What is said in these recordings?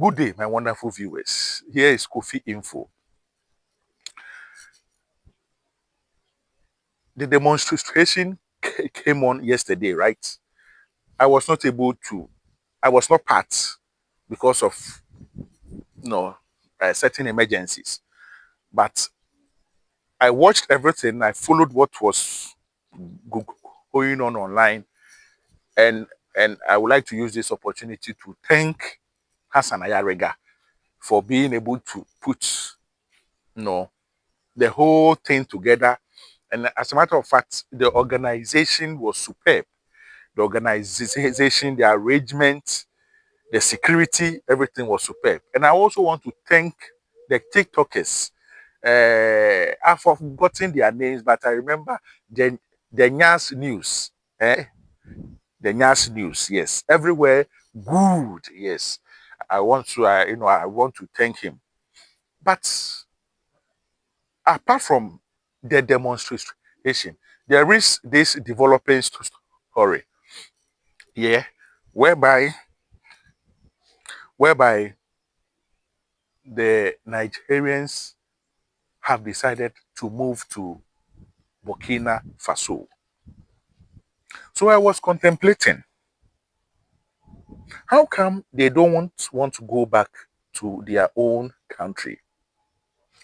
Good day, my wonderful viewers. Here is Kofi Info. The demonstration came on yesterday, right? I was not able to, I was not part because of certain emergencies. But I watched everything. I followed what was going on online, and I would like to use this opportunity to thank Hassan Ayarega for being able to put, the whole thing together. And as a matter of fact, the organization was superb. The organization, the arrangement, the security, everything was superb. And I also want to thank the TikTokers. I've forgotten their names, but I remember the Nyas News. The Nyas News, yes. Everywhere, good, yes. I want to thank him. But apart from the demonstration, there is this developing story, yeah, whereby the Nigerians have decided to move to Burkina Faso. So I was contemplating, how come they don't want to go back to their own country?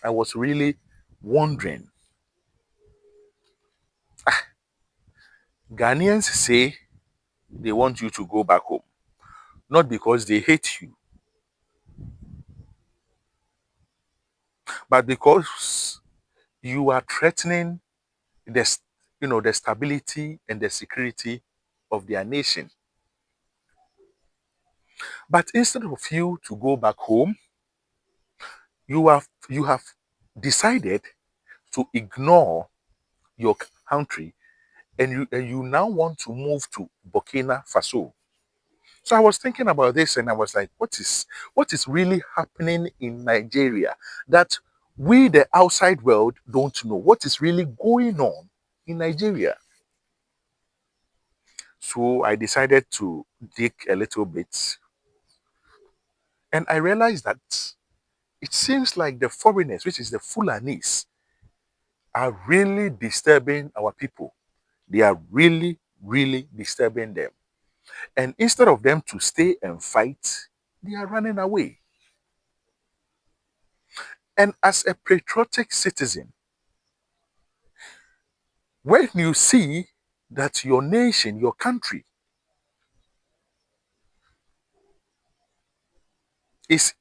I was really wondering. Ghanaians say they want you to go back home, not because they hate you, but because you are threatening the stability and the security of their nation. But instead of you to go back home, you have decided to ignore your country, and you now want to move to Burkina Faso. So I was thinking about this, and I was like, what is really happening in Nigeria that we, the outside world, don't know? What is really going on in Nigeria? So I decided to dig a little bit, and I realized that it seems like the foreigners, which is the Fulanis, are really disturbing our people. They are really, really disturbing them. And instead of them to stay and fight, they are running away. And as a patriotic citizen, when you see that your nation, your country, is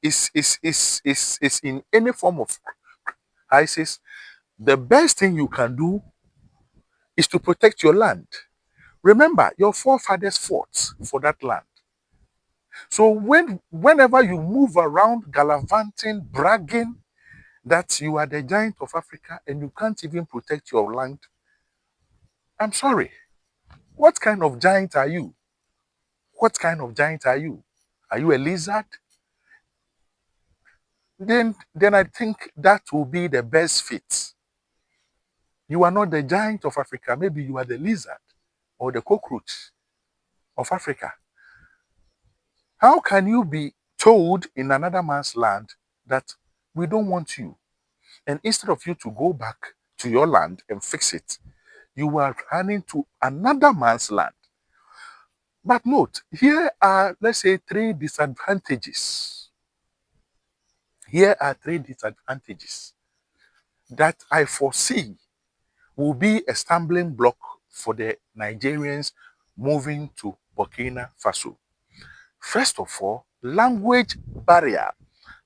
in any form of crisis, the best thing you can do is to protect your land. Remember, your forefathers fought for that land. So whenever you move around gallivanting, bragging that you are the giant of Africa and you can't even protect your land, I'm sorry. What kind of giant are you? What kind of giant are you? Are you a lizard? Then I think that will be the best fit. You are not the giant of Africa. Maybe you are the lizard or the cockroach of Africa. How can you be told in another man's land that we don't want you? And instead of you to go back to your land and fix it, you are running to another man's land. But note, here are, let's say, three disadvantages. Here are three disadvantages that I foresee will be a stumbling block for the Nigerians moving to Burkina Faso. First of all, language barrier.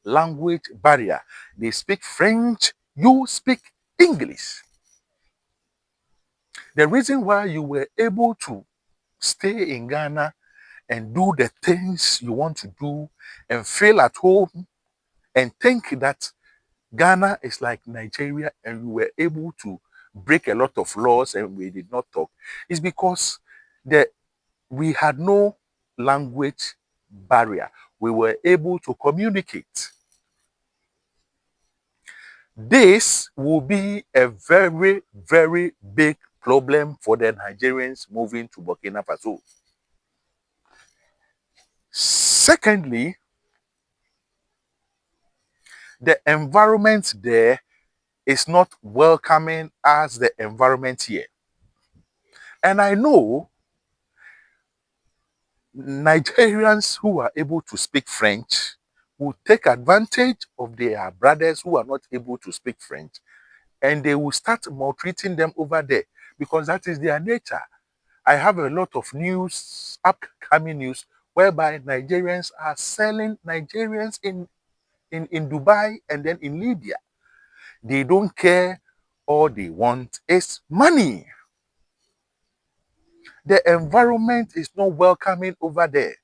Language barrier. They speak French, you speak English. The reason why you were able to stay in Ghana and do the things you want to do and feel at home and think that Ghana is like Nigeria and we were able to break a lot of laws and we did not talk is because we had no language barrier. We were able to communicate. This will be a very, very big problem for the Nigerians moving to Burkina Faso. Secondly, The environment there is not welcoming as the environment here. And I know Nigerians who are able to speak French will take advantage of their brothers who are not able to speak French, and they will start maltreating them over there because that is their nature. I have a lot of news, upcoming news, whereby Nigerians are selling Nigerians in Dubai and then in Libya. They don't care. All they want is money. The environment is not welcoming over there.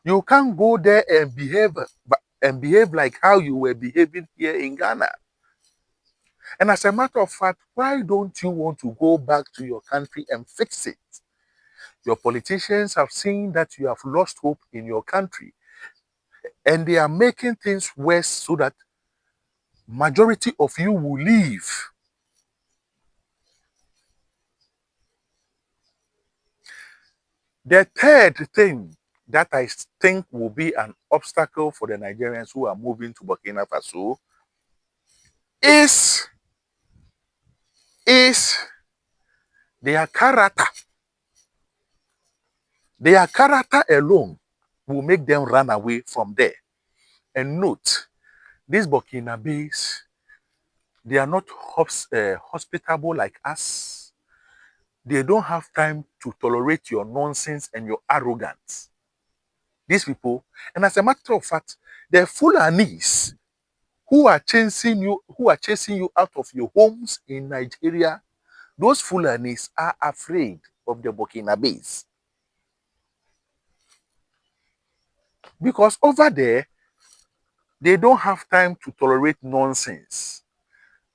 You can't go there and behave like how you were behaving here in Ghana. And as a matter of fact, why don't you want to go back to your country and fix it? Your politicians have seen that you have lost hope in your country, and they are making things worse so that majority of you will leave. The third thing that I think will be an obstacle for the Nigerians who are moving to Burkina Faso is their character. Their character alone will make them run away from there. And note, these Burkinabes, they are not hospitable like us. They don't have time to tolerate your nonsense and your arrogance. These people, and as a matter of fact, the Fulanis who are chasing you out of your homes in Nigeria, those Fulanis are afraid of the Burkinabes. Because over there, they don't have time to tolerate nonsense.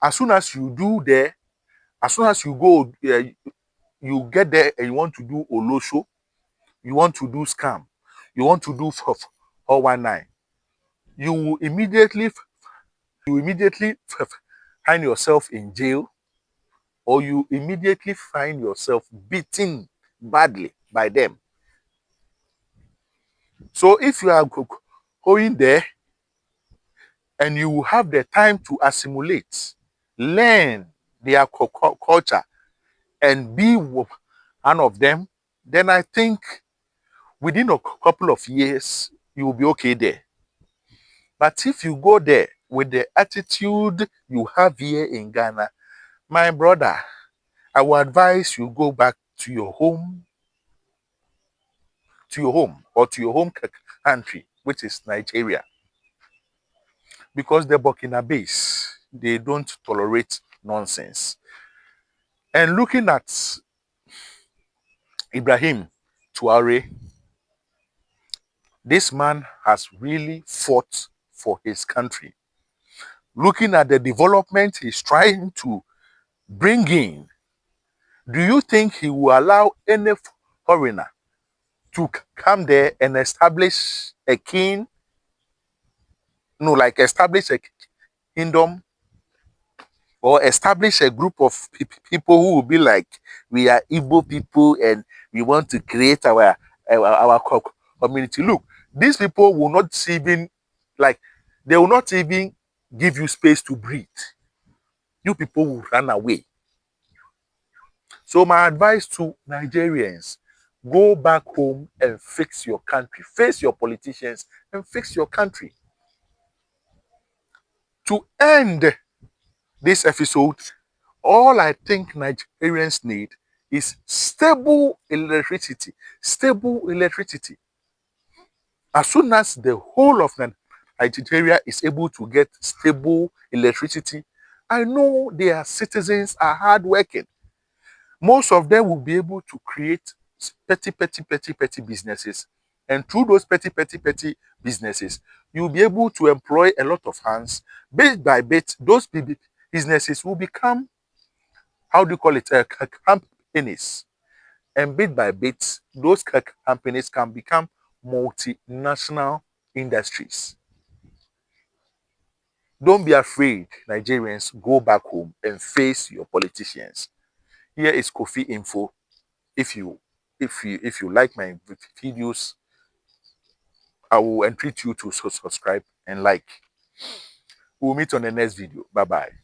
As soon as you do there, as soon as you go, you get there and you want to do Olosho, you want to do scam, you want to do 419, you will immediately find yourself in jail, or you immediately find yourself beaten badly by them. So if you are going there and you have the time to assimilate, learn their culture, and be one of them, then I think within a couple of years, you will be okay there. But if you go there with the attitude you have here in Ghana, my brother, I will advise you go back to your home, or to your home country, which is Nigeria. Because the Burkinabes, they don't tolerate nonsense. And looking at Ibrahim Traoré, this man has really fought for his country. Looking at the development he's trying to bring in, do you think he will allow any foreigner to come there and establish a establish a kingdom, or establish a group of people who will be like, we are Igbo people and we want to create our community? Look, these people will not even, they will not even give you space to breathe. You people will run away. So my advice to Nigerians, go back home and fix your country. Face your politicians and fix your country. To end this episode, all I think Nigerians need is stable electricity. Stable electricity. As soon as the whole of Nigeria is able to get stable electricity, I know their citizens are hardworking. Most of them will be able to create petty businesses. And through those petty businesses, you'll be able to employ a lot of hands. Bit by bit, those businesses will become, how do you call it, companies. And bit by bit, those companies can become multinational industries. Don't be afraid, Nigerians. Go back home and face your politicians. Here is Kofi Info. If you like my videos, I will entreat you to subscribe and like. We'll meet on the next video. Bye-bye.